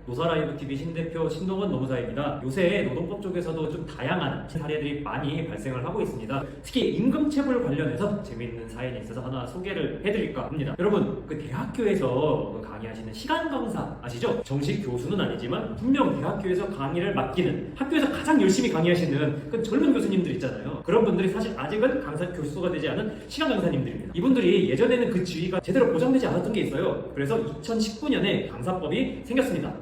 노사라이브TV 신대표 신동원 노무사입니다. 요새 노동법 쪽에서도 좀 다양한 사례들이 많이 발생을 하고 있습니다. 특히 임금체불 관련해서 재미있는 사연이 있어서 하나 소개를 해드릴까 합니다. 여러분, 그 대학교에서 강의하시는 시간 강사 아시죠? 정식 교수는 아니지만 분명 대학교에서 강의를 맡기는, 학교에서 가장 열심히 강의하시는 그 젊은 교수님들 있잖아요. 그런 분들이 사실 아직은 강사 교수가 되지 않은 시간 강사님들입니다. 이분들이 예전에는 그 지위가 제대로 보장되지 않았던 게 있어요. 그래서 2019년에 강사법이 생겼습니다.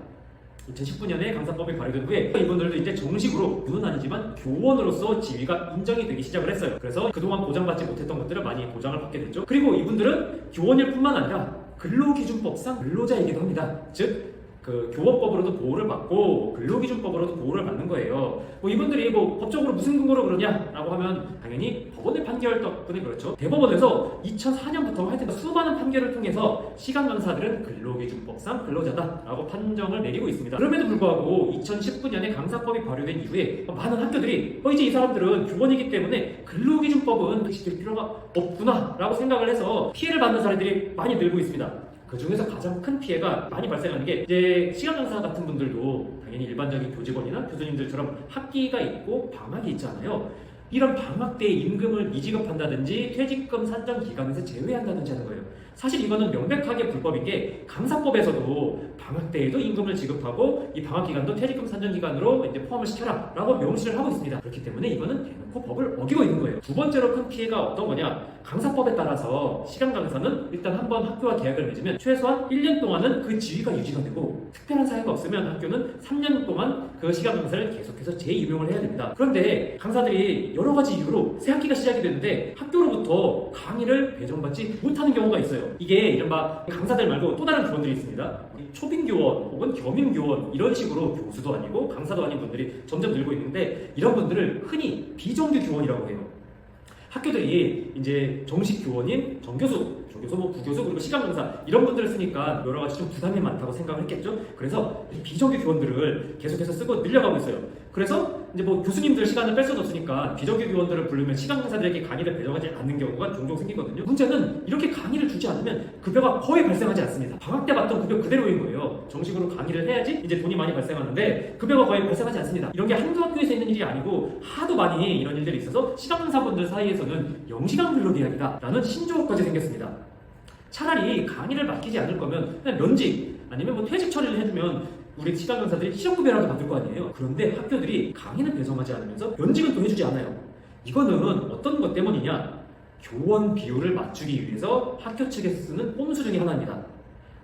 2019년에 강사법이 발의된 후에 이분들도 이제 정식으로 교수는 아니지만 교원으로서 지위가 인정이 되기 시작을 했어요. 그래서 그동안 보장받지 못했던 것들을 많이 보장을 받게 됐죠. 그리고 이분들은 교원일 뿐만 아니라 근로기준법상 근로자이기도 합니다. 즉 그 교원법으로도 보호를 받고 근로기준법으로도 보호를 받는 거예요. 이분들이 법적으로 무슨 근거로 그러냐라고 하면 당연히 법원의 판결 덕분에 그렇죠. 대법원에서 2004년부터 하여튼 수많은 판결을 통해서 시간 강사들은 근로기준법상 근로자다라고 판정을 내리고 있습니다. 그럼에도 불구하고 2019년에 강사법이 발효된 이후에 많은 학교들이 이제 이 사람들은 교원이기 때문에 근로기준법은 지킬 필요가 없구나라고 생각을 해서 피해를 받는 사례들이 많이 늘고 있습니다. 그 중에서 가장 큰 피해가 많이 발생하는 게 이제 시간 강사 같은 분들도 당연히 일반적인 교직원이나 교수님들처럼 학기가 있고 방학이 있잖아요. 이런 방학 때 임금을 미지급한다든지 퇴직금 산정 기간에서 제외한다든지 하는 거예요. 사실 이거는 명백하게 불법인 게 강사법에서도 방학 때에도 임금을 지급하고 이 방학 기간도 퇴직금 산정 기간으로 이제 포함을 시켜라 라고 명시를 하고 있습니다. 그렇기 때문에 이거는 대놓고 법을 어기고 있는 거예요. 두 번째로 큰 피해가 어떤 거냐? 강사법에 따라서 시간 강사는 일단 한번 학교와 계약을 맺으면 최소한 1년 동안은 그 지위가 유지가 되고 특별한 사유가 없으면 학교는 3년 동안 그 시간 강사를 계속해서 재임용을 해야 됩니다. 그런데 강사들이 여러 가지 이유로 새 학기가 시작이 되는데 학교로부터 강의를 배정받지 못하는 경우가 있어요. 이게 이른바 강사들 말고 또 다른 교원들이 있습니다. 초빙교원 혹은 겸임교원 이런 식으로 교수도 아니고 강사도 아닌 분들이 점점 늘고 있는데 이런 분들을 흔히 비정규 교원이라고 해요. 학교들이 이제 정식 교원인 정교수, 조교수, 부교수 그리고 시간 강사 이런 분들을 쓰니까 여러 가지 좀 부담이 많다고 생각을 했겠죠. 그래서 비정규 교원들을 계속해서 쓰고 늘려가고 있어요. 그래서 이제 교수님들 시간을 뺄 수도 없으니까 비정규 교원들을 부르면 시간 강사들에게 강의를 배정하지 않는 경우가 종종 생기거든요. 문제는 이렇게 강의를 주지 않으면 급여가 거의 발생하지 않습니다. 방학 때 받던 급여 그대로인 거예요. 정식으로 강의를 해야지 이제 돈이 많이 발생하는데 급여가 거의 발생하지 않습니다. 이런 게 한두 학교에서 있는 일이 아니고 하도 많이 이런 일들이 있어서 시간 강사분들 사이에서는 영시간 근로계약이다라는 신조어까지 생겼습니다. 차라리 강의를 맡기지 않을 거면 그냥 면직 아니면 퇴직 처리를 해주면 우리 시간 강사들이 시험급여라도 받을 거 아니에요. 그런데 학교들이 강의는 배정하지 않으면서 면직은 또 해주지 않아요. 이거는 어떤 것 때문이냐? 교원 비율을 맞추기 위해서 학교 측에서 쓰는 꼼수 중에 하나입니다.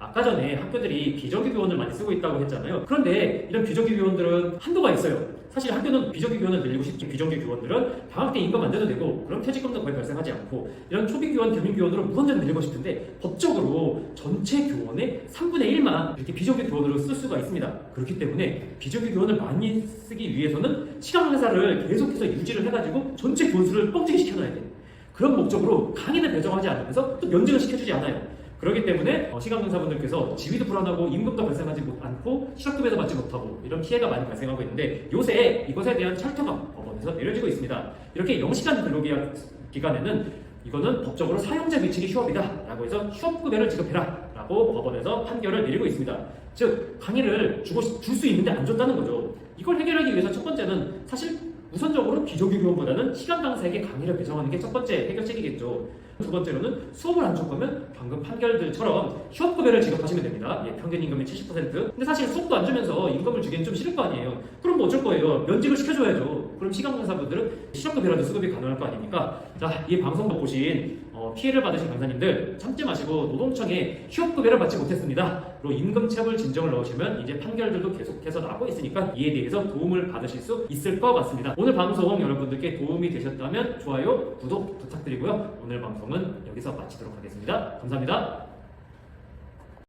아까 전에 학교들이 비정규 교원을 많이 쓰고 있다고 했잖아요. 그런데 이런 비정규 교원들은 한도가 있어요. 사실 학교는 비정규 교원을 늘리고 싶지 비정규 교원들은 방학 때 임금 안 내도 되고 그럼 퇴직금도 거의 발생하지 않고 이런 초빙 교원, 겸임 교원으로 무한대로 늘리고 싶은데 법적으로 전체 교원의 3분의 1만 이렇게 비정규 교원으로 쓸 수가 있습니다. 그렇기 때문에 비정규 교원을 많이 쓰기 위해서는 시간 강사를 계속해서 유지를 해가지고 전체 교수를 뻥튀기 시켜놔야 돼. 그런 목적으로 강의를 배정하지 않으면서 또 면직을 시켜주지 않아요. 그렇기 때문에 시간 강사분들께서 지위도 불안하고 임금도 발생하지 않고 실업급여도 받지 못하고 이런 피해가 많이 발생하고 있는데 요새 이것에 대한 철퇴가 법원에서 내려지고 있습니다. 이렇게 영시간 근로계약 기간에는 이거는 법적으로 사용자 규칙이 휴업이다 라고 해서 휴업급여를 지급해라 라고 법원에서 판결을 내리고 있습니다. 즉 강의를 줄 수 있는데 안 줬다는 거죠. 이걸 해결하기 위해서 첫 번째는 사실 우선적으로 비정규 교원보다는 시간 강사에게 강의를 배정하는 게 첫 번째 해결책이겠죠. 두 번째로는 수업을 안 줄 거면 방금 판결들처럼 휴업급여를 지급하시면 됩니다. 평균 임금의 70%. 근데 사실 수업도 안 주면서 임금을 주기엔 좀 싫을 거 아니에요. 그럼 어쩔 거예요? 면직을 시켜줘야죠. 그럼 시간 강사분들은 실업급여라도 수급이 가능할 거 아닙니까? 자, 이 방송도 보신 피해를 받으신 강사님들 참지 마시고 노동청에 휴업급여를 받지 못했습니다 로 임금체불 진정을 넣으시면 이제 판결들도 계속해서 나오고 있으니까 이에 대해서 도움을 받으실 수 있을 것 같습니다. 오늘 방송 여러분들께 도움이 되셨다면 좋아요, 구독 부탁드리고요. 오늘 방송은 여기서 마치도록 하겠습니다. 감사합니다.